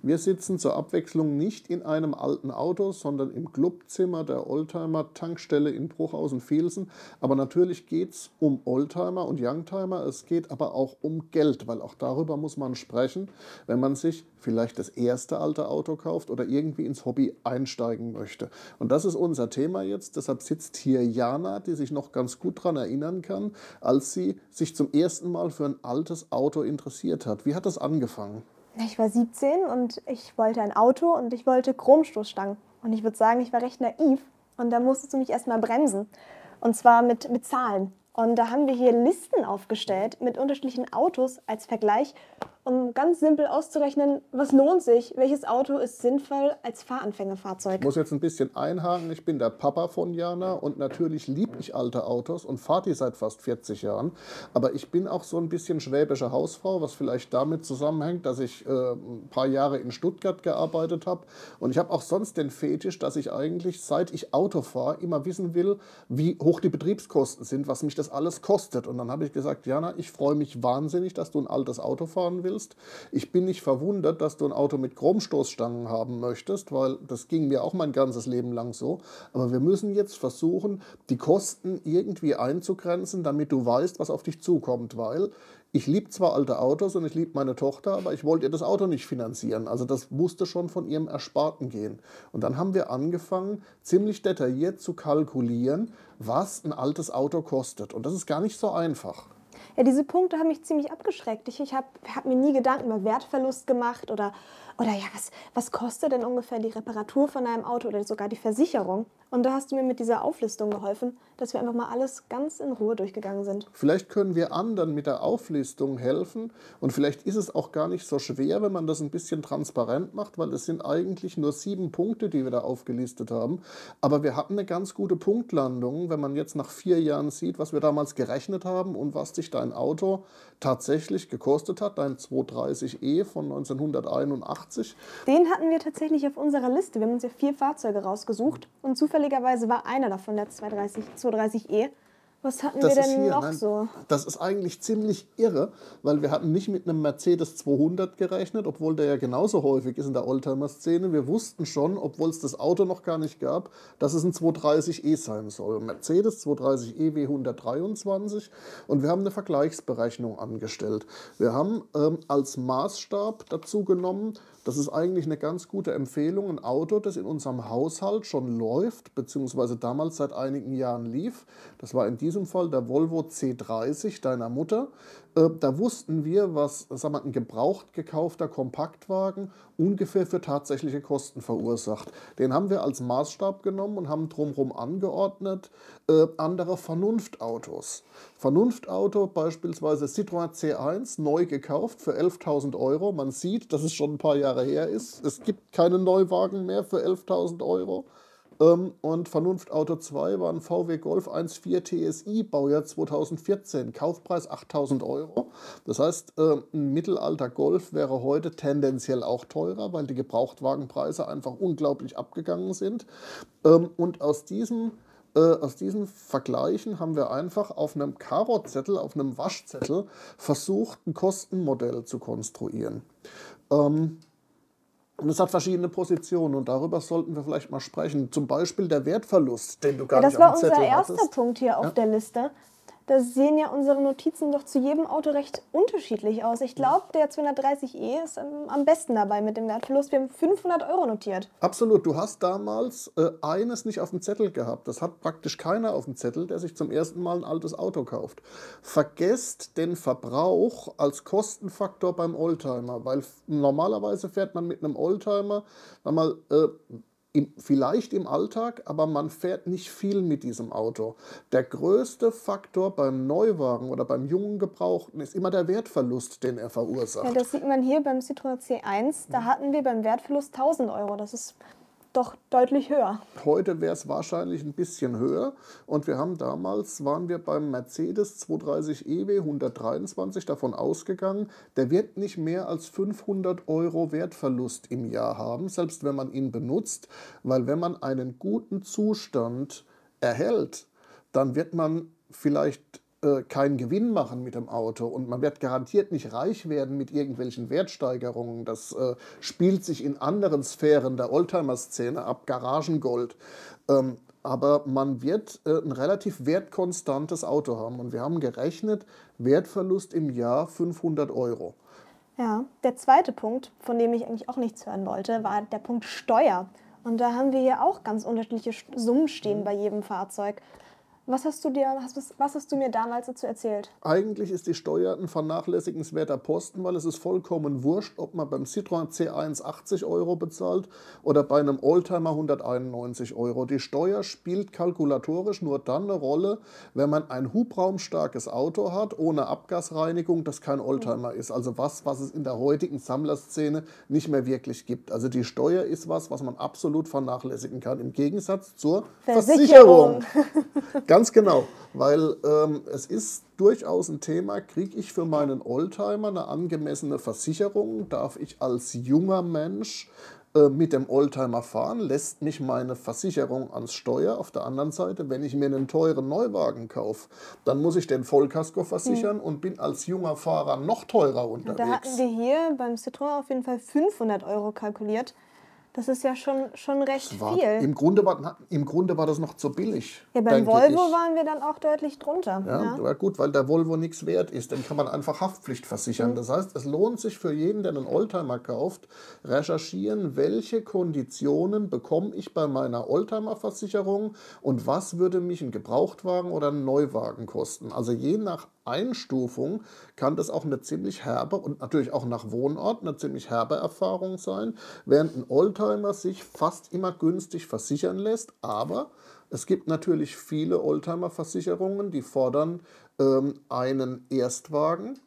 Wir sitzen zur Abwechslung nicht in einem alten Auto, sondern im Clubzimmer der Oldtimer-Tankstelle in Bruchhausen-Vilsen. Aber natürlich geht es um Oldtimer und Youngtimer. Es geht aber auch um Geld, weil auch darüber muss man sprechen, wenn man sich vielleicht das erste alte Auto kauft oder irgendwie ins Hobby einsteigen möchte. Und das ist unser Thema jetzt. Deshalb sitzt hier Jana, die sich noch ganz gut daran erinnern kann, als sie sich zum ersten Mal für ein altes Auto interessiert hat. Wie hat das angefangen? Ich war 17 und ich wollte ein Auto und ich wollte Chromstoßstangen. Und ich würde sagen, ich war recht naiv. Und da musstest du mich erstmal bremsen. Und zwar mit Zahlen. Und da haben wir hier Listen aufgestellt mit unterschiedlichen Autos als Vergleich, um ganz simpel auszurechnen, was lohnt sich, welches Auto ist sinnvoll als Fahranfängerfahrzeug. Ich muss jetzt ein bisschen einhaken. Ich bin der Papa von Jana und natürlich liebe ich alte Autos und fahre die seit fast 40 Jahren. Aber ich bin auch so ein bisschen schwäbische Hausfrau, was vielleicht damit zusammenhängt, dass ich ein paar Jahre in Stuttgart gearbeitet habe. Und ich habe auch sonst den Fetisch, dass ich eigentlich, seit ich Auto fahre, immer wissen will, wie hoch die Betriebskosten sind, was mich das alles kostet. Und dann habe ich gesagt, Jana, ich freue mich wahnsinnig, dass du ein altes Auto fahren willst. Ich bin nicht verwundert, dass du ein Auto mit Chromstoßstangen haben möchtest, weil das ging mir auch mein ganzes Leben lang so. Aber wir müssen jetzt versuchen, die Kosten irgendwie einzugrenzen, damit du weißt, was auf dich zukommt, weil ich liebe zwar alte Autos und ich liebe meine Tochter, aber ich wollte ihr das Auto nicht finanzieren. Also das musste schon von ihrem Ersparten gehen. Und dann haben wir angefangen, ziemlich detailliert zu kalkulieren, was ein altes Auto kostet. Und das ist gar nicht so einfach. Ja, diese Punkte haben mich ziemlich abgeschreckt. Ich hab mir nie Gedanken über Wertverlust gemacht oder ja, was kostet denn ungefähr die Reparatur von einem Auto oder sogar die Versicherung? Und da hast du mir mit dieser Auflistung geholfen, dass wir einfach mal alles ganz in Ruhe durchgegangen sind. Vielleicht können wir anderen mit der Auflistung helfen und vielleicht ist es auch gar nicht so schwer, wenn man das ein bisschen transparent macht, weil es sind eigentlich nur 7 Punkte, die wir da aufgelistet haben. Aber wir hatten eine ganz gute Punktlandung, wenn man jetzt nach 4 Jahren sieht, was wir damals gerechnet haben und was sich dein Auto tatsächlich gekostet hat, dein 230e von 1981. Den hatten wir tatsächlich auf unserer Liste. Wir haben uns ja 4 Fahrzeuge rausgesucht und zufälligerweise war einer davon der 230e. Was hatten wir denn noch so? Das ist eigentlich ziemlich irre, weil wir hatten nicht mit einem Mercedes 200 gerechnet, obwohl der ja genauso häufig ist in der Oldtimer-Szene. Wir wussten schon, obwohl es das Auto noch gar nicht gab, dass es ein 230e sein soll. Mercedes 230e W123 und wir haben eine Vergleichsberechnung angestellt. Wir haben als Maßstab dazu genommen, das ist eigentlich eine ganz gute Empfehlung, ein Auto, das in unserem Haushalt schon läuft, beziehungsweise damals seit einigen Jahren lief. Das war in diesem Fall der Volvo C30 deiner Mutter. Da wussten wir, was sagen wir, ein gebraucht gekaufter Kompaktwagen ungefähr für tatsächliche Kosten verursacht. Den haben wir als Maßstab genommen und haben drumherum angeordnet andere Vernunftautos. Vernunftauto beispielsweise Citroën C1, neu gekauft für 11.000 Euro. Man sieht, dass es schon ein paar Jahre her ist. Es gibt keine Neuwagen mehr für 11.000 Euro. Und Vernunftauto 2 war ein VW Golf 1.4 TSI, Baujahr 2014, Kaufpreis 8.000 Euro. Das heißt, ein mittelalter Golf wäre heute tendenziell auch teurer, weil die Gebrauchtwagenpreise einfach unglaublich abgegangen sind. Und aus diesen Vergleichen haben wir einfach auf einem Karozettel, auf einem Waschzettel versucht, ein Kostenmodell zu konstruieren. Und es hat verschiedene Positionen und darüber sollten wir vielleicht mal sprechen. Zum Beispiel der Wertverlust, den du gar nicht auf dem Zettel hattest. Das war unser erster Punkt hier auf der Liste. Da sehen ja unsere Notizen doch zu jedem Auto recht unterschiedlich aus. Ich glaube, der 230e ist am besten dabei mit dem Wertverlust. Wir haben 500 Euro notiert. Absolut. Du hast damals eines nicht auf dem Zettel gehabt. Das hat praktisch keiner auf dem Zettel, der sich zum ersten Mal ein altes Auto kauft. Vergesst den Verbrauch als Kostenfaktor beim Oldtimer, weil normalerweise fährt man mit einem Oldtimer vielleicht im Alltag, aber man fährt nicht viel mit diesem Auto. Der größte Faktor beim Neuwagen oder beim jungen Gebrauchten ist immer der Wertverlust, den er verursacht. Ja, das sieht man hier beim Citroën C1. Da hatten wir beim Wertverlust 1.000 Euro. Das ist doch deutlich höher. Heute wäre es wahrscheinlich ein bisschen höher. Und waren wir beim Mercedes 230 EW 123 davon ausgegangen, der wird nicht mehr als 500 Euro Wertverlust im Jahr haben, selbst wenn man ihn benutzt. Weil wenn man einen guten Zustand erhält, dann wird man vielleicht keinen Gewinn machen mit dem Auto und man wird garantiert nicht reich werden mit irgendwelchen Wertsteigerungen. Das spielt sich in anderen Sphären der Oldtimer-Szene ab, Garagengold. Aber man wird ein relativ wertkonstantes Auto haben. Und wir haben gerechnet, Wertverlust im Jahr 500 Euro. Ja, der zweite Punkt, von dem ich eigentlich auch nichts hören wollte, war der Punkt Steuer. Und da haben wir hier auch ganz unterschiedliche Summen stehen bei jedem Fahrzeug. Was hast du mir damals dazu erzählt? Eigentlich ist die Steuer ein vernachlässigenswerter Posten, weil es ist vollkommen wurscht, ob man beim Citroën C1 80 Euro bezahlt oder bei einem Oldtimer 191 Euro. Die Steuer spielt kalkulatorisch nur dann eine Rolle, wenn man ein hubraumstarkes Auto hat, ohne Abgasreinigung, das kein Oldtimer ist. Also was es in der heutigen Sammlerszene nicht mehr wirklich gibt. Also die Steuer ist was man absolut vernachlässigen kann, im Gegensatz zur Versicherung. Ganz genau, weil es ist durchaus ein Thema, kriege ich für meinen Oldtimer eine angemessene Versicherung? Darf ich als junger Mensch mit dem Oldtimer fahren? Lässt mich meine Versicherung ans Steuer? Auf der anderen Seite, wenn ich mir einen teuren Neuwagen kaufe, dann muss ich den Vollkasko versichern und bin als junger Fahrer noch teurer unterwegs. Da hatten wir hier beim Citroën auf jeden Fall 500 Euro kalkuliert. Das ist ja schon recht viel. Im Grunde war das noch zu billig. Ja, beim Volvo waren wir dann auch deutlich drunter. Ja, gut, weil der Volvo nichts wert ist. Den kann man einfach Haftpflicht versichern. Das heißt, es lohnt sich für jeden, der einen Oldtimer kauft, recherchieren, welche Konditionen bekomme ich bei meiner Oldtimer-Versicherung und was würde mich ein Gebrauchtwagen oder ein Neuwagen kosten. Also je nach Einstufung kann das auch eine ziemlich herbe und natürlich auch nach Wohnort eine ziemlich herbe Erfahrung sein, während ein Oldtimer sich fast immer günstig versichern lässt, aber es gibt natürlich viele Oldtimer-Versicherungen, die fordern einen Erstwagen,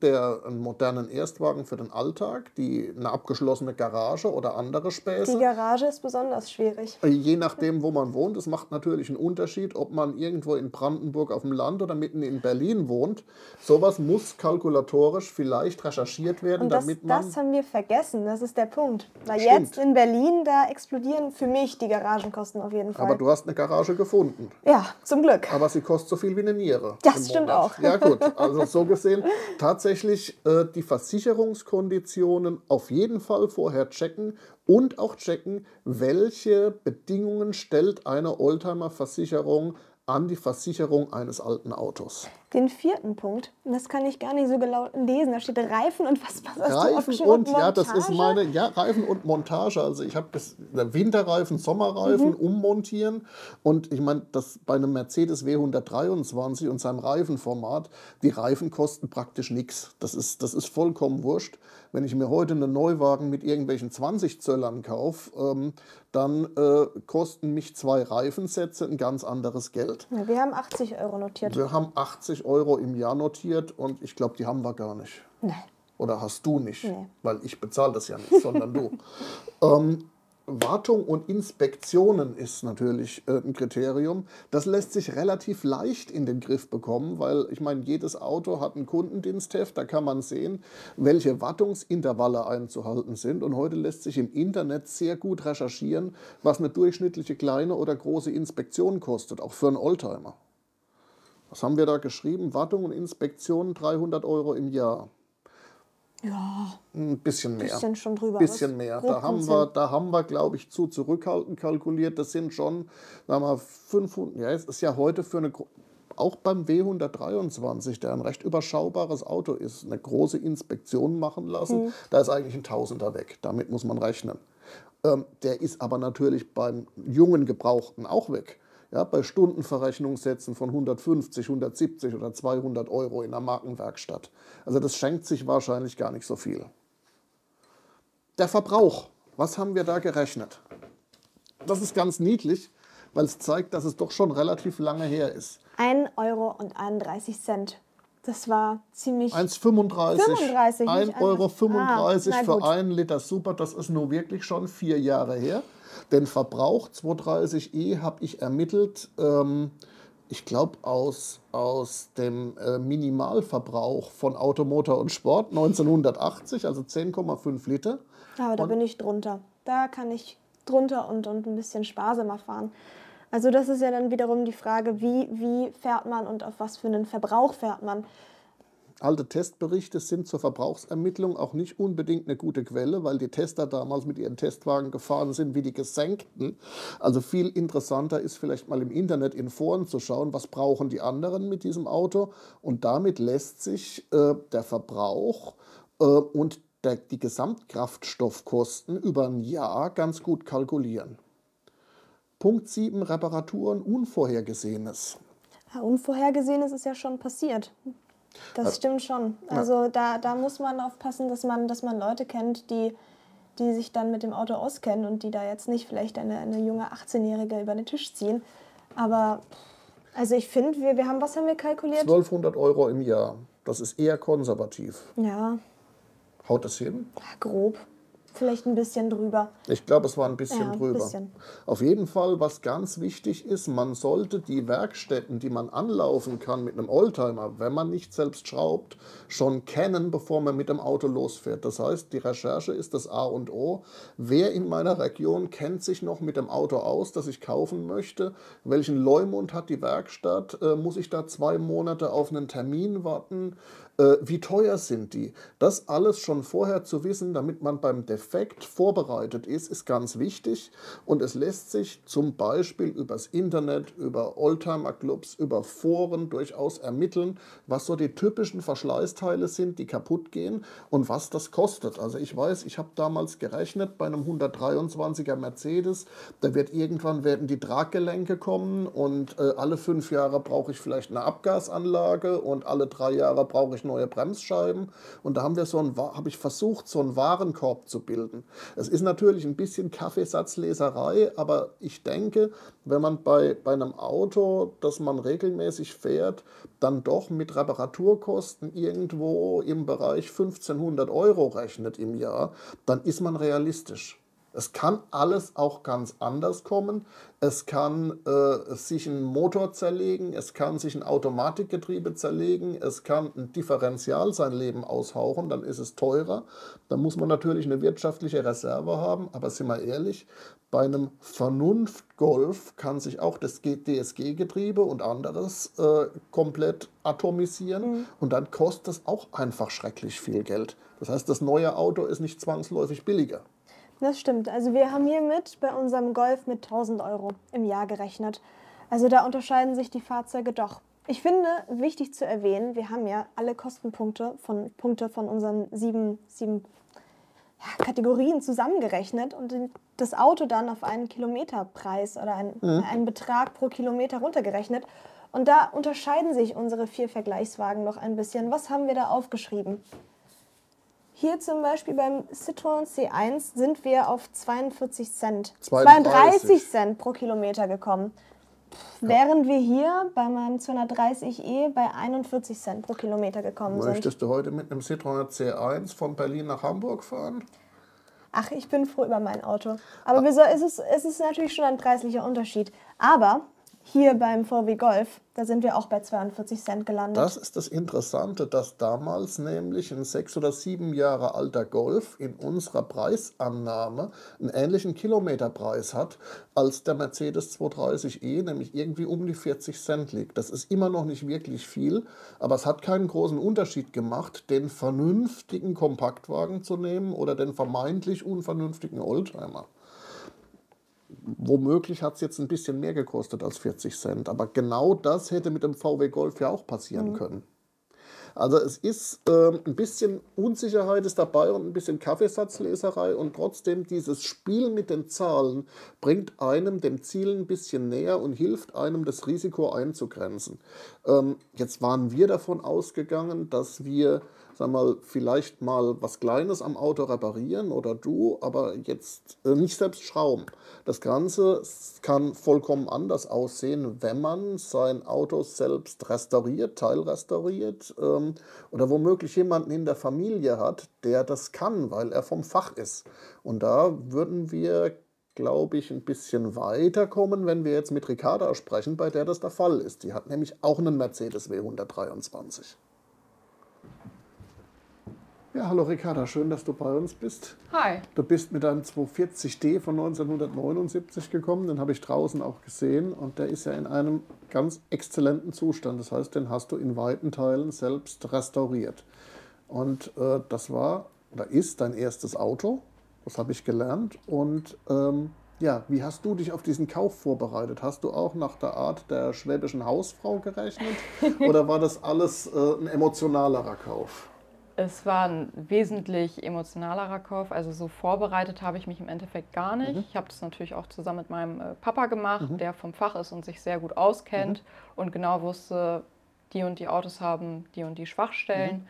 einen modernen Erstwagen für den Alltag, eine abgeschlossene Garage oder andere Späße. Die Garage ist besonders schwierig. Je nachdem, wo man wohnt. Es macht natürlich einen Unterschied, ob man irgendwo in Brandenburg auf dem Land oder mitten in Berlin wohnt. Sowas muss kalkulatorisch vielleicht recherchiert werden, und damit man... Das haben wir vergessen, das ist der Punkt. Weil Stimmt. Jetzt in Berlin, da explodieren für mich die Garagenkosten auf jeden Fall. Aber du hast eine Garage gefunden. Ja, zum Glück. Aber sie kostet so viel wie eine Niere. Das stimmt auch. Ja gut, also so gesehen tatsächlich die Versicherungskonditionen auf jeden Fall vorher checken und auch checken, welche Bedingungen stellt eine Oldtimer-Versicherung an die Versicherung eines alten Autos. Den vierten Punkt, das kann ich gar nicht so genau lesen, da steht Reifen und was hast Reifen du aufgeschrieben? und ja, das ist Reifen und Montage. Also ich habe Winterreifen, Sommerreifen ummontieren und ich meine, das bei einem Mercedes W123 und seinem Reifenformat, die Reifen kosten praktisch nichts. Das ist vollkommen wurscht. Wenn ich mir heute einen Neuwagen mit irgendwelchen 20 Zöllern kaufe, dann kosten mich 2 Reifensätze ein ganz anderes Geld. Ja, wir haben 80 Euro notiert. Wir haben 80 Euro im Jahr notiert und ich glaube, die haben wir gar nicht. Nee. Oder hast du nicht? Nee. Weil ich bezahle das ja nicht, sondern du. Wartung und Inspektionen ist natürlich ein Kriterium. Das lässt sich relativ leicht in den Griff bekommen, weil ich meine, jedes Auto hat ein Kundendienstheft, da kann man sehen, welche Wartungsintervalle einzuhalten sind. Und heute lässt sich im Internet sehr gut recherchieren, was eine durchschnittliche kleine oder große Inspektion kostet, auch für einen Oldtimer. Was haben wir da geschrieben? Wartung und Inspektion 300 Euro im Jahr. Ja, ein bisschen mehr. Bisschen schon drüber. Bisschen mehr. Da haben wir, glaube ich, zu zurückhaltend kalkuliert. Das sind schon, sagen wir, 500. Ja, es ist ja heute auch beim W123, der ein recht überschaubares Auto ist, eine große Inspektion machen lassen. Da ist eigentlich ein Tausender weg. Damit muss man rechnen. Der ist aber natürlich beim jungen Gebrauchten auch weg. Ja, bei Stundenverrechnungssätzen von 150, 170 oder 200 Euro in der Markenwerkstatt. Also das schenkt sich wahrscheinlich gar nicht so viel. Der Verbrauch, was haben wir da gerechnet? Das ist ganz niedlich, weil es zeigt, dass es doch schon relativ lange her ist. 1,31 Euro. Das war ziemlich... 1,35 Euro für 1 Liter Super, das ist nur wirklich schon 4 Jahre her. Den Verbrauch 230e habe ich ermittelt, ich glaube aus dem Minimalverbrauch von Automotor und Sport 1980, also 10,5 Liter. Aber da bin ich drunter. Da kann ich drunter und ein bisschen sparsamer fahren. Also das ist ja dann wiederum die Frage, wie fährt man und auf was für einen Verbrauch fährt man. Alte Testberichte sind zur Verbrauchsermittlung auch nicht unbedingt eine gute Quelle, weil die Tester damals mit ihren Testwagen gefahren sind wie die Gesenkten. Also viel interessanter ist vielleicht mal im Internet in Foren zu schauen, was brauchen die anderen mit diesem Auto. Und damit lässt sich der Verbrauch und die Gesamtkraftstoffkosten über ein Jahr ganz gut kalkulieren. Punkt 7, Reparaturen, Unvorhergesehenes. Ja, Unvorhergesehenes ist ja schon passiert. Das stimmt schon. Also da muss man aufpassen, dass man Leute kennt, die sich dann mit dem Auto auskennen und die da jetzt nicht vielleicht eine junge 18-Jährige über den Tisch ziehen. Aber also ich finde, wir haben, was haben wir kalkuliert? 1200 Euro im Jahr. Das ist eher konservativ. Ja. Haut das hin? Grob. Vielleicht ein bisschen drüber. Ich glaube, es war ein bisschen drüber. Bisschen. Auf jeden Fall, was ganz wichtig ist, man sollte die Werkstätten, die man anlaufen kann mit einem Oldtimer, wenn man nicht selbst schraubt, schon kennen, bevor man mit dem Auto losfährt. Das heißt, die Recherche ist das A und O. Wer in meiner Region kennt sich noch mit dem Auto aus, das ich kaufen möchte? Welchen Leumund hat die Werkstatt? Muss ich da 2 Monate auf einen Termin warten? Wie teuer sind die? Das alles schon vorher zu wissen, damit man beim Defekt vorbereitet ist ganz wichtig. Und es lässt sich zum Beispiel übers Internet, über Oldtimer-Clubs, über Foren durchaus ermitteln, was so die typischen Verschleißteile sind, die kaputt gehen und was das kostet. Also ich weiß, ich habe damals gerechnet bei einem 123er Mercedes, da werden die Traggelenke kommen und alle 5 Jahre brauche ich vielleicht eine Abgasanlage und alle 3 Jahre brauche ich neue Bremsscheiben. Und da habe ich versucht, so einen Warenkorb zu bilden. Es ist natürlich ein bisschen Kaffeesatzleserei, aber ich denke, wenn man bei einem Auto, das man regelmäßig fährt, dann doch mit Reparaturkosten irgendwo im Bereich 1500 Euro rechnet im Jahr, dann ist man realistisch. Es kann alles auch ganz anders kommen. Es kann sich ein Motor zerlegen, es kann sich ein Automatikgetriebe zerlegen, es kann ein Differential sein Leben aushauchen, dann ist es teurer. Dann muss man natürlich eine wirtschaftliche Reserve haben, aber sind wir ehrlich, bei einem Vernunft-Golf kann sich auch das DSG-Getriebe und anderes komplett atomisieren und dann kostet es auch einfach schrecklich viel Geld. Das heißt, das neue Auto ist nicht zwangsläufig billiger. Das stimmt. Also wir haben hiermit bei unserem Golf mit 1000 Euro im Jahr gerechnet. Also da unterscheiden sich die Fahrzeuge doch. Ich finde, wichtig zu erwähnen, wir haben ja alle Kostenpunkte von unseren sieben Kategorien zusammengerechnet und das Auto dann auf einen Kilometerpreis oder einen Betrag pro Kilometer runtergerechnet. Und da unterscheiden sich unsere 4 Vergleichswagen noch ein bisschen. Was haben wir da aufgeschrieben? Hier zum Beispiel beim Citroën C1 sind wir auf 32 Cent pro Kilometer gekommen. Während wir hier bei meinem 230e bei 41 Cent pro Kilometer gekommen sind. Möchtest du heute mit einem Citroën C1 von Berlin nach Hamburg fahren? Ach, ich bin froh über mein Auto. Aber es ist natürlich schon ein preislicher Unterschied. Aber hier beim VW Golf, da sind wir auch bei 42 Cent gelandet. Das ist das Interessante, dass damals nämlich ein 6 oder 7 Jahre alter Golf in unserer Preisannahme einen ähnlichen Kilometerpreis hat, als der Mercedes 230e, nämlich irgendwie um die 40 Cent liegt. Das ist immer noch nicht wirklich viel, aber es hat keinen großen Unterschied gemacht, den vernünftigen Kompaktwagen zu nehmen oder den vermeintlich unvernünftigen Oldtimer. Womöglich hat es jetzt ein bisschen mehr gekostet als 40 Cent, aber genau das hätte mit dem VW Golf ja auch passieren können. Also es ist ein bisschen Unsicherheit ist dabei und ein bisschen Kaffeesatzleserei und trotzdem dieses Spiel mit den Zahlen bringt einem dem Ziel ein bisschen näher und hilft einem, das Risiko einzugrenzen. Jetzt waren wir davon ausgegangen, dass wir vielleicht mal was Kleines am Auto reparieren oder du, aber jetzt nicht selbst schrauben. Das Ganze kann vollkommen anders aussehen, wenn man sein Auto selbst restauriert, teilrestauriert oder womöglich jemanden in der Familie hat, der das kann, weil er vom Fach ist. Und da würden wir, glaube ich, ein bisschen weiterkommen, wenn wir jetzt mit Ricarda sprechen, bei der das der Fall ist. Die hat nämlich auch einen Mercedes W123. Ja, hallo Ricarda, schön, dass du bei uns bist. Hi. Du bist mit deinem 240D von 1979 gekommen, den habe ich draußen auch gesehen und der ist ja in einem ganz exzellenten Zustand. Das heißt, den hast du in weiten Teilen selbst restauriert. Und das war oder ist dein erstes Auto, das habe ich gelernt. Und ja, wie hast du dich auf diesen Kauf vorbereitet? Hast du auch nach der Art der schwäbischen Hausfrau gerechnet oder war das alles ein emotionalerer Kauf? Es war ein wesentlich emotionalerer Kauf. Also so vorbereitet habe ich mich im Endeffekt gar nicht. Ich habe das natürlich auch zusammen mit meinem Papa gemacht, der vom Fach ist und sich sehr gut auskennt und genau wusste, die und die Autos haben die und die Schwachstellen.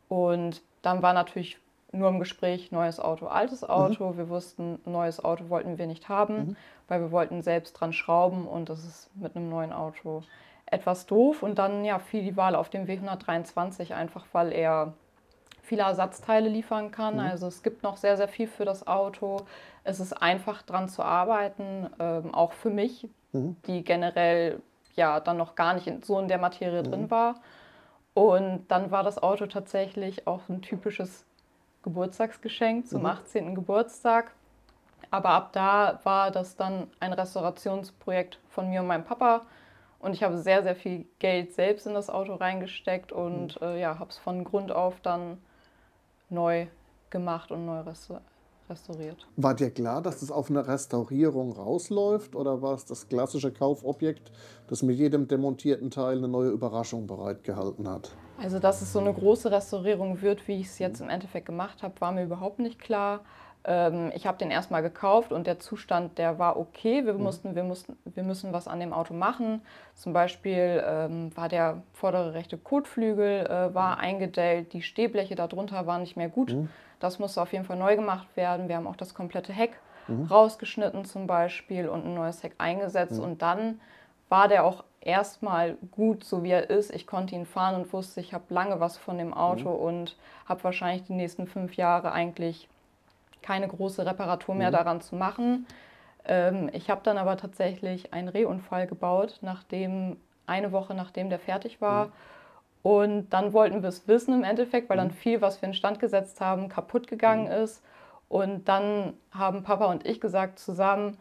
Und dann war natürlich nur im Gespräch neues Auto, altes Auto. Wir wussten, ein neues Auto wollten wir nicht haben, weil wir wollten selbst dran schrauben und das ist mit einem neuen Auto etwas doof. Und dann ja, fiel die Wahl auf den W123 einfach, weil er viele Ersatzteile liefern kann. Also es gibt noch sehr, sehr viel für das Auto. Es ist einfach dran zu arbeiten, auch für mich, die generell ja dann noch gar nicht so in der Materie drin war. Und dann war das Auto tatsächlich auch ein typisches Geburtstagsgeschenk zum 18. Geburtstag. Aber ab da war das dann ein Restaurationsprojekt von mir und meinem Papa. Und ich habe sehr, sehr viel Geld selbst in das Auto reingesteckt und ja, habe es von Grund auf dann neu gemacht und neu restauriert. War dir klar, dass das auf eine Restaurierung rausläuft oder war es das klassische Kaufobjekt, das mit jedem demontierten Teil eine neue Überraschung bereitgehalten hat? Also, dass es so eine große Restaurierung wird, wie ich es jetzt im Endeffekt gemacht habe, war mir überhaupt nicht klar. Ich habe den erstmal gekauft und der Zustand, der war okay. Wir müssen was an dem Auto machen. Zum Beispiel war der vordere rechte Kotflügel war eingedellt, die Stehbleche darunter waren nicht mehr gut. Das musste auf jeden Fall neu gemacht werden. Wir haben auch das komplette Heck rausgeschnitten zum Beispiel und ein neues Heck eingesetzt. Und dann war der auch erstmal gut, so wie er ist. Ich konnte ihn fahren und wusste, ich habe lange was von dem Auto und habe wahrscheinlich die nächsten 5 Jahre eigentlich keine große Reparatur mehr daran zu machen. Ich habe dann aber tatsächlich einen Rehunfall gebaut, eine Woche nachdem der fertig war. Und dann wollten wir es wissen im Endeffekt, weil dann viel, was wir instand gesetzt haben, kaputt gegangen ist. Und dann haben Papa und ich gesagt zusammen,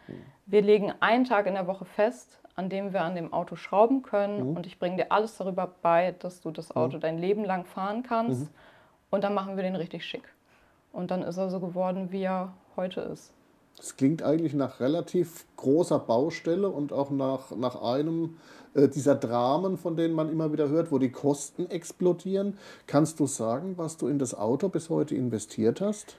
wir legen einen Tag in der Woche fest, an dem wir an dem Auto schrauben können. Und ich bringe dir alles darüber bei, dass du das Auto dein Leben lang fahren kannst. Und dann machen wir den richtig schick. Und dann ist er so geworden, wie er heute ist. Das klingt eigentlich nach relativ großer Baustelle und auch nach einem dieser Dramen, von denen man immer wieder hört, wo die Kosten explodieren. Kannst du sagen, was du in das Auto bis heute investiert hast?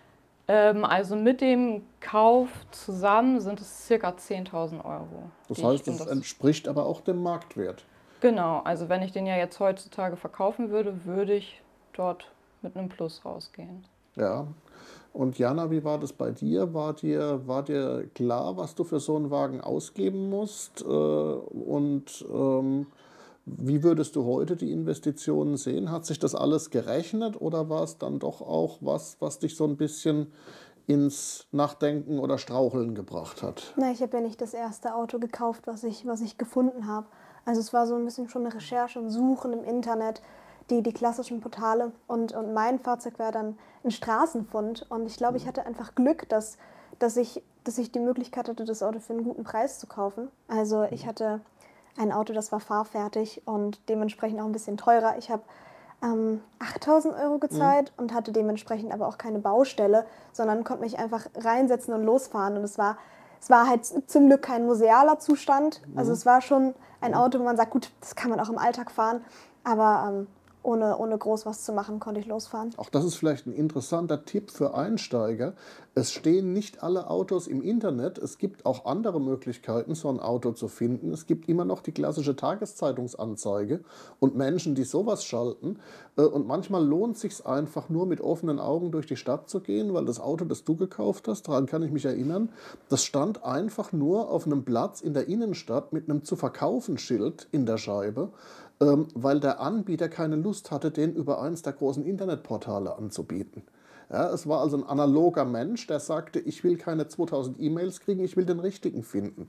Also mit dem Kauf zusammen sind es ca. 10.000 Euro. Das heißt, das entspricht aber auch dem Marktwert. Genau, also wenn ich den ja jetzt heutzutage verkaufen würde, würde ich dort mit einem Plus rausgehen. Ja. Und Jana, wie war das bei dir? War dir klar, was du für so einen Wagen ausgeben musst? Wie würdest du heute die Investitionen sehen? Hat sich das alles gerechnet oder war es dann doch auch was dich so ein bisschen ins Nachdenken oder Straucheln gebracht hat? Na, ich habe ja nicht das erste Auto gekauft, was ich gefunden habe. Also es war so ein bisschen schon eine Recherche und Suchen im Internet, die klassischen Portale. Und mein Fahrzeug war dann ein Straßenfund. Und ich glaube, ich hatte einfach Glück, dass ich die Möglichkeit hatte, das Auto für einen guten Preis zu kaufen. Also ich hatte ein Auto, das war fahrfertig und dementsprechend auch ein bisschen teurer. Ich habe 8.000 Euro gezahlt und hatte dementsprechend aber auch keine Baustelle, sondern konnte mich einfach reinsetzen und losfahren. Und es war halt zum Glück kein musealer Zustand. Also es war schon ein Auto, wo man sagt, gut, das kann man auch im Alltag fahren, aber ohne groß was zu machen, konnte ich losfahren. Auch das ist vielleicht ein interessanter Tipp für Einsteiger. Es stehen nicht alle Autos im Internet. Es gibt auch andere Möglichkeiten, so ein Auto zu finden. Es gibt immer noch die klassische Tageszeitungsanzeige und Menschen, die sowas schalten. Und manchmal lohnt es sich einfach nur mit offenen Augen durch die Stadt zu gehen, weil das Auto, das du gekauft hast, daran kann ich mich erinnern, das stand einfach nur auf einem Platz in der Innenstadt mit einem zu verkaufen Schild in der Scheibe, weil der Anbieter keine Lust hatte, den über eins der großen Internetportale anzubieten. Ja, es war also ein analoger Mensch, der sagte, ich will keine 2000 E-Mails kriegen, ich will den richtigen finden.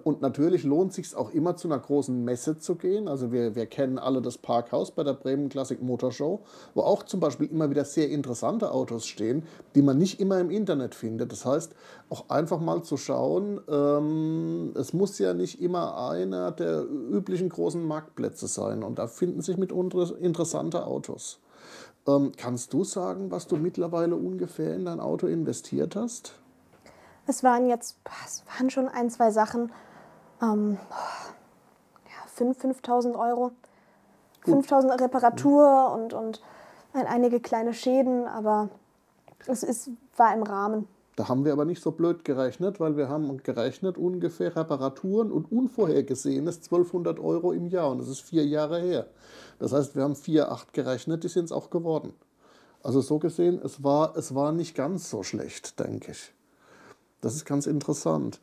Und natürlich lohnt es sich auch immer zu einer großen Messe zu gehen. Also wir kennen alle das Parkhaus bei der Bremen Classic Motor Show, wo auch zum Beispiel immer wieder sehr interessante Autos stehen, die man nicht immer im Internet findet. Das heißt, auch einfach mal zu schauen, es muss ja nicht immer einer der üblichen großen Marktplätze sein. Und da finden sich mitunter interessante Autos. Kannst du sagen, was du mittlerweile ungefähr in dein Auto investiert hast? Es waren schon ein, zwei Sachen, ja, 5.000 Euro. 5.000 Reparatur und einige kleine Schäden, aber war im Rahmen. Da haben wir aber nicht so blöd gerechnet, weil wir haben gerechnet ungefähr Reparaturen und Unvorhergesehenes 1.200 Euro im Jahr und das ist 4 Jahre her. Das heißt, wir haben 4,8 gerechnet, die sind es auch geworden. Also so gesehen, es war nicht ganz so schlecht, denke ich. Das ist ganz interessant.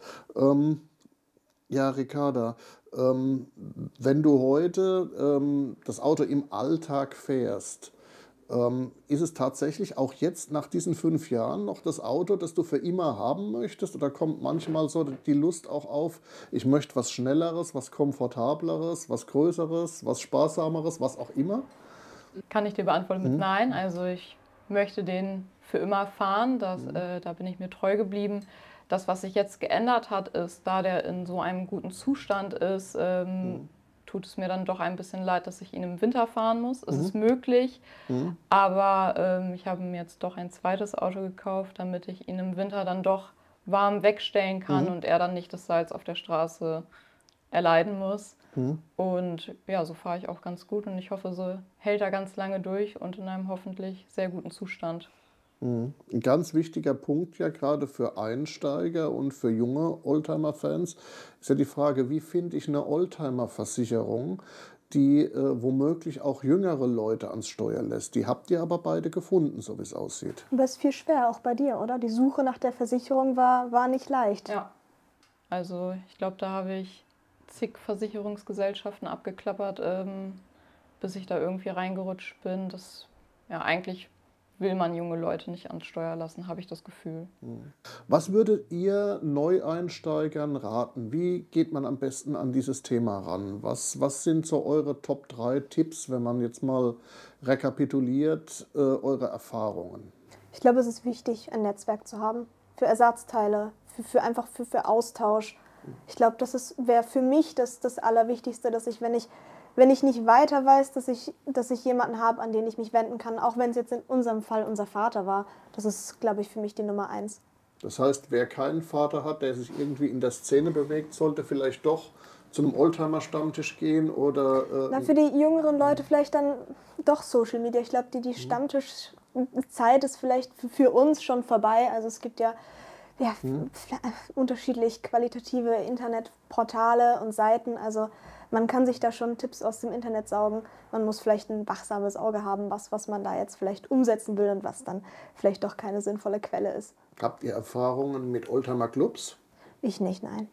Ja, Ricarda, wenn du heute das Auto im Alltag fährst, ist es tatsächlich auch jetzt nach diesen 5 Jahren noch das Auto, das du für immer haben möchtest? Oder kommt manchmal so die Lust auch auf, ich möchte was Schnelleres, was Komfortableres, was Größeres, was Sparsameres, was auch immer? Kann ich dir beantworten mit Nein. Also ich möchte den für immer fahren, da bin ich mir treu geblieben. Das, was sich jetzt geändert hat, ist, da der in so einem guten Zustand ist, tut es mir dann doch ein bisschen leid, dass ich ihn im Winter fahren muss. Es ist möglich, aber ich habe mir jetzt doch ein zweites Auto gekauft, damit ich ihn im Winter dann doch warm wegstellen kann und er dann nicht das Salz auf der Straße erleiden muss. Und ja, so fahre ich auch ganz gut und ich hoffe, so hält er ganz lange durch und in einem hoffentlich sehr guten Zustand. Ein ganz wichtiger Punkt ja gerade für Einsteiger und für junge Oldtimer-Fans ist ja die Frage, wie finde ich eine Oldtimer-Versicherung, die womöglich auch jüngere Leute ans Steuer lässt. Die habt ihr aber beide gefunden, so wie es aussieht. Aber es ist viel schwer, auch bei dir, oder? Die Suche nach der Versicherung war nicht leicht. Ja, also ich glaube, da habe ich zig Versicherungsgesellschaften abgeklappert, bis ich da irgendwie reingerutscht bin. Ja, eigentlich will man junge Leute nicht ans Steuer lassen, habe ich das Gefühl. Was würdet ihr Neueinsteigern raten? Wie geht man am besten an dieses Thema ran? Was sind so eure Top 3 Tipps, wenn man jetzt mal rekapituliert, eure Erfahrungen? Ich glaube, es ist wichtig, ein Netzwerk zu haben für Ersatzteile, für Austausch. Ich glaube, wäre für mich das Allerwichtigste, dass ich, wenn ich nicht weiter weiß, dass ich jemanden habe, an den ich mich wenden kann, auch wenn es jetzt in unserem Fall unser Vater war. Das ist, glaube ich, für mich die Nummer 1. Das heißt, wer keinen Vater hat, der sich irgendwie in der Szene bewegt, sollte vielleicht doch zu einem Oldtimer-Stammtisch gehen oder... Für die jüngeren Leute vielleicht dann doch Social Media. Ich glaube, die Stammtischzeit ist vielleicht für uns schon vorbei. Also es gibt ja unterschiedlich qualitative Internetportale und Seiten. Also man kann sich da schon Tipps aus dem Internet saugen. Man muss vielleicht ein wachsames Auge haben, was man da jetzt vielleicht umsetzen will und was dann vielleicht doch keine sinnvolle Quelle ist. Habt ihr Erfahrungen mit Oldtimer-Clubs? Ich nicht, nein.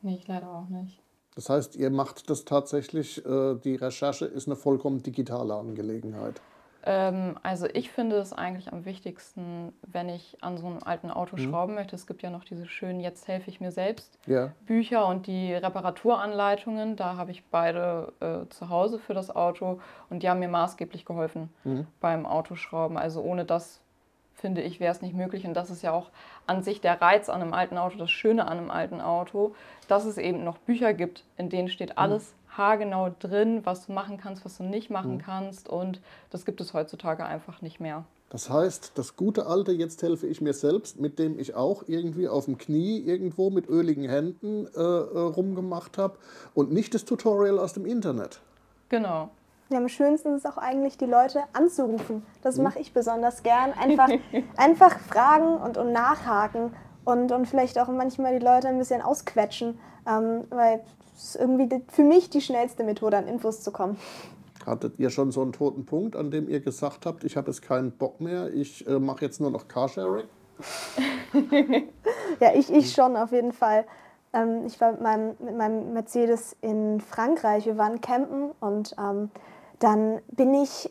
Nee, ich leider auch nicht. Das heißt, ihr macht das tatsächlich, die Recherche ist eine vollkommen digitale Angelegenheit. Also ich finde es eigentlich am wichtigsten, wenn ich an so einem alten Auto schrauben möchte. Es gibt ja noch diese schönen Jetzt helfe ich mir selbst Bücher und die Reparaturanleitungen. Da habe ich beide zu Hause für das Auto und die haben mir maßgeblich geholfen beim Autoschrauben. Also ohne das, finde ich, wäre es nicht möglich. Und das ist ja auch an sich der Reiz an einem alten Auto, das Schöne an einem alten Auto, dass es eben noch Bücher gibt, in denen steht alles haargenau drin, was du machen kannst, was du nicht machen kannst. Und das gibt es heutzutage einfach nicht mehr. Das heißt, das gute alte Jetzt helfe ich mir selbst, mit dem ich auch irgendwie auf dem Knie irgendwo mit öligen Händen rumgemacht habe und nicht das Tutorial aus dem Internet. Genau. Ja, am schönsten ist es auch eigentlich, die Leute anzurufen. Das mache ich besonders gern. Einfach fragen und nachhaken und vielleicht auch manchmal die Leute ein bisschen ausquetschen, weil es ist irgendwie für mich die schnellste Methode, an Infos zu kommen. Hattet ihr schon so einen toten Punkt, an dem ihr gesagt habt, ich habe jetzt keinen Bock mehr, ich mache jetzt nur noch Carsharing? Ja, ich schon auf jeden Fall. Ich war mit meinem Mercedes in Frankreich, wir waren campen und dann bin ich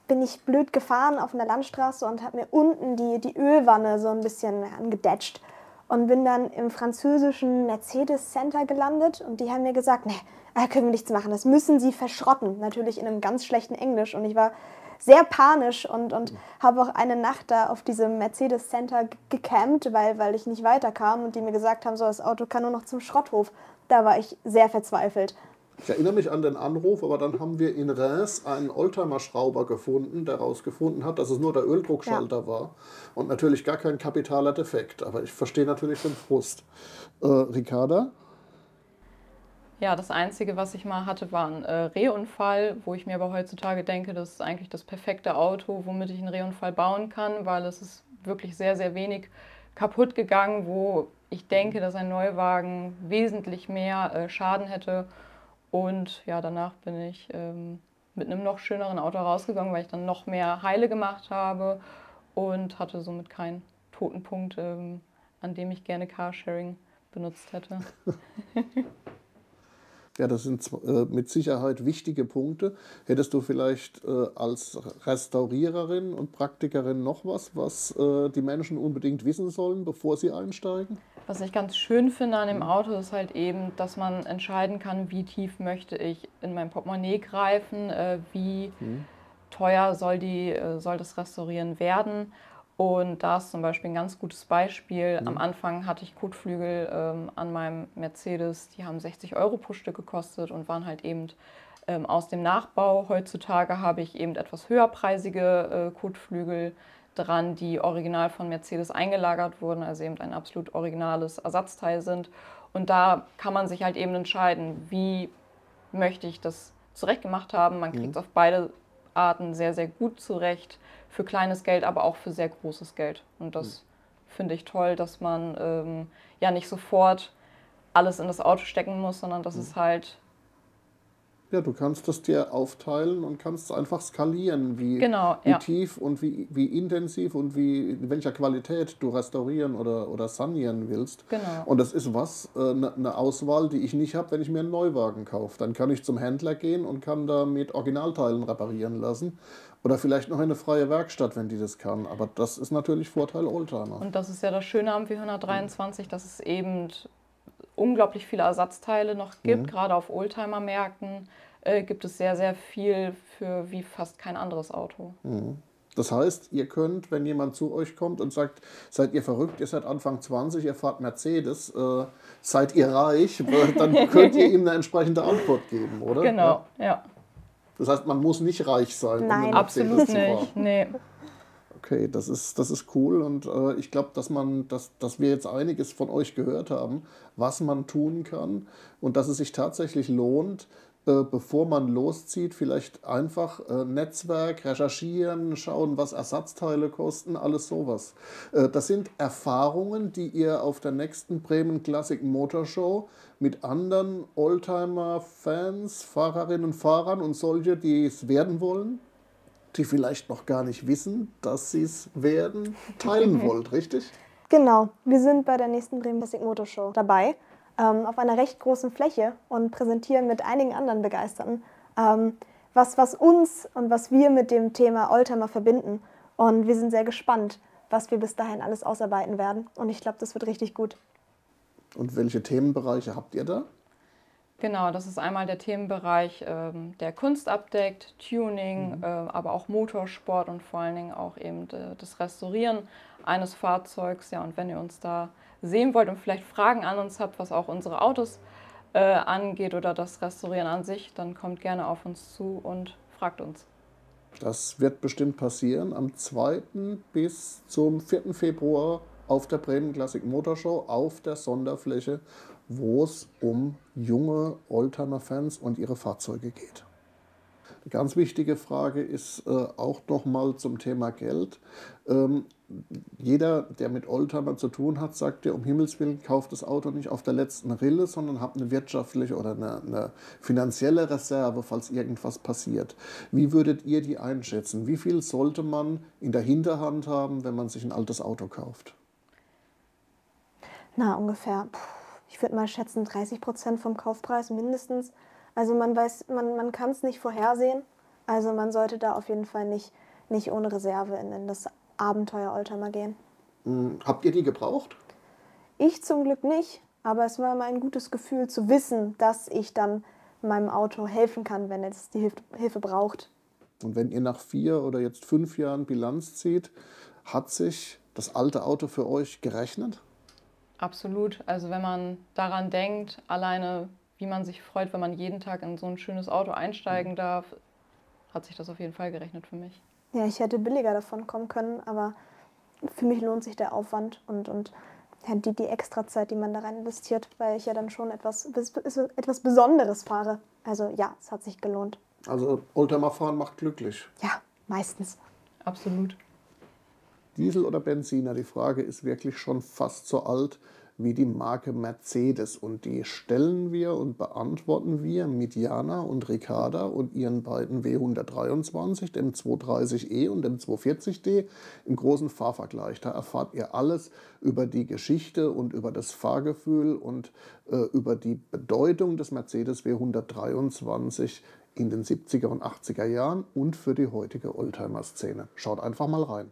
bin ich blöd gefahren auf einer Landstraße und habe mir unten die Ölwanne so ein bisschen angedetscht und bin dann im französischen Mercedes Center gelandet und die haben mir gesagt, nee, da können wir nichts machen, das müssen Sie verschrotten, natürlich in einem ganz schlechten Englisch und ich war sehr panisch und habe auch eine Nacht da auf diesem Mercedes Center gecampt, weil ich nicht weiterkam und die mir gesagt haben, so, das Auto kann nur noch zum Schrotthof. Da war ich sehr verzweifelt. Ich erinnere mich an den Anruf, aber dann haben wir in Reims einen Oldtimer-Schrauber gefunden, der herausgefunden hat, dass es nur der Öldruckschalter war und natürlich gar kein kapitaler Defekt. Aber ich verstehe natürlich den Frust. Ricarda? Ja, das Einzige, was ich mal hatte, war ein Rehunfall, wo ich mir aber heutzutage denke, das ist eigentlich das perfekte Auto, womit ich einen Rehunfall bauen kann, weil es ist wirklich sehr, sehr wenig kaputt gegangen, wo ich denke, dass ein Neuwagen wesentlich mehr Schaden hätte. Und ja, danach bin ich mit einem noch schöneren Auto rausgegangen, weil ich dann noch mehr Heile gemacht habe und hatte somit keinen toten Punkt, an dem ich gerne Carsharing benutzt hätte. Ja, das sind mit Sicherheit wichtige Punkte. Hättest du vielleicht als Restauriererin und Praktikerin noch was die Menschen unbedingt wissen sollen, bevor sie einsteigen? Was ich ganz schön finde an dem Auto ist halt eben, dass man entscheiden kann, wie tief möchte ich in mein Portemonnaie greifen, wie teuer soll das Restaurieren werden. Und da ist zum Beispiel ein ganz gutes Beispiel. Am Anfang hatte ich Kotflügel an meinem Mercedes, die haben 60 Euro pro Stück gekostet und waren halt eben aus dem Nachbau. Heutzutage habe ich eben etwas höherpreisige Kotflügel dran, die original von Mercedes eingelagert wurden, also eben ein absolut originales Ersatzteil sind. Und da kann man sich halt eben entscheiden, wie möchte ich das zurechtgemacht haben. Man kriegt es auf beide Arten sehr, sehr gut zurecht. Für kleines Geld, aber auch für sehr großes Geld. Und das finde ich toll, dass man ja nicht sofort alles in das Auto stecken muss, sondern dass es halt... Ja, du kannst das dir aufteilen und kannst einfach skalieren, wie tief und wie intensiv und in welcher Qualität du restaurieren oder sanieren willst. Genau. Und das ist eine Auswahl, die ich nicht habe, wenn ich mir einen Neuwagen kaufe. Dann kann ich zum Händler gehen und kann da mit Originalteilen reparieren lassen. Oder vielleicht noch in eine freie Werkstatt, wenn die das kann. Aber das ist natürlich Vorteil Oldtimer. Und das ist ja das Schöne am W123, dass es eben unglaublich viele Ersatzteile noch gibt. Gerade auf Oldtimer-Märkten gibt es sehr, sehr viel für wie fast kein anderes Auto. Das heißt, ihr könnt, wenn jemand zu euch kommt und sagt, seid ihr verrückt, ihr seid Anfang 20, ihr fahrt Mercedes, seid ihr reich, dann könnt ihr ihm eine entsprechende Antwort geben, oder? Genau, ja. Das heißt, man muss nicht reich sein, um einen absolut Mercedes zu fahren. nicht. Nee. Okay, das ist cool und ich glaube, dass wir jetzt einiges von euch gehört haben, was man tun kann und dass es sich tatsächlich lohnt, bevor man loszieht, vielleicht einfach Netzwerk, recherchieren, schauen, was Ersatzteile kosten, alles sowas. Das sind Erfahrungen, die ihr auf der nächsten Bremen Classic Motor Show mit anderen Oldtimer-Fans, Fahrerinnen und Fahrern und solche, die es werden wollen, die vielleicht noch gar nicht wissen, dass sie es werden, teilen wollt, richtig? Genau, wir sind bei der nächsten Bremen Classic Motor Show dabei, auf einer recht großen Fläche und präsentieren mit einigen anderen Begeisterten, was uns und was wir mit dem Thema Oldtimer verbinden. Und wir sind sehr gespannt, was wir bis dahin alles ausarbeiten werden. Und ich glaube, das wird richtig gut. Und welche Themenbereiche habt ihr da? Genau, das ist einmal der Themenbereich, der Kunst abdeckt, Tuning, aber auch Motorsport und vor allen Dingen auch eben das Restaurieren eines Fahrzeugs. Ja, und wenn ihr uns da sehen wollt und vielleicht Fragen an uns habt, was auch unsere Autos angeht oder das Restaurieren an sich, dann kommt gerne auf uns zu und fragt uns. Das wird bestimmt passieren am 2. bis zum 4. Februar auf der Bremen Classic Motor Show auf der Sonderfläche, wo es um junge Oldtimer-Fans und ihre Fahrzeuge geht. Eine ganz wichtige Frage ist auch nochmal zum Thema Geld. Jeder, der mit Oldtimer zu tun hat, sagt dir, um Himmels Willen, kauft das Auto nicht auf der letzten Rille, sondern habt eine wirtschaftliche oder eine finanzielle Reserve, falls irgendwas passiert. Wie würdet ihr die einschätzen? Wie viel sollte man in der Hinterhand haben, wenn man sich ein altes Auto kauft? Na, ungefähr, ich würde mal schätzen, 30% vom Kaufpreis mindestens. Also man weiß, man kann es nicht vorhersehen. Also man sollte da auf jeden Fall nicht ohne Reserve in das Abenteuer Oldtimer gehen. Habt ihr die gebraucht? Ich zum Glück nicht, aber es war immer ein gutes Gefühl zu wissen, dass ich dann meinem Auto helfen kann, wenn es die Hilfe braucht. Und wenn ihr nach 4 oder jetzt 5 Jahren Bilanz zieht, hat sich das alte Auto für euch gerechnet? Absolut. Also wenn man daran denkt, alleine wie man sich freut, wenn man jeden Tag in so ein schönes Auto einsteigen darf, hat sich das auf jeden Fall gerechnet für mich. Ja, ich hätte billiger davon kommen können, aber für mich lohnt sich der Aufwand und ja, die Extrazeit, die man da rein investiert, weil ich ja dann schon etwas Besonderes fahre. Also ja, es hat sich gelohnt. Also Oldtimer fahren macht glücklich. Ja, meistens. Absolut. Diesel oder Benziner, die Frage ist wirklich schon fast so alt wie die Marke Mercedes. Und die stellen wir und beantworten wir mit Jana und Ricarda und ihren beiden W123, dem 230e und dem 240d, im großen Fahrvergleich. Da erfahrt ihr alles über die Geschichte und über das Fahrgefühl und über die Bedeutung des Mercedes W123 in den 70er und 80er Jahren und für die heutige Oldtimer-Szene. Schaut einfach mal rein.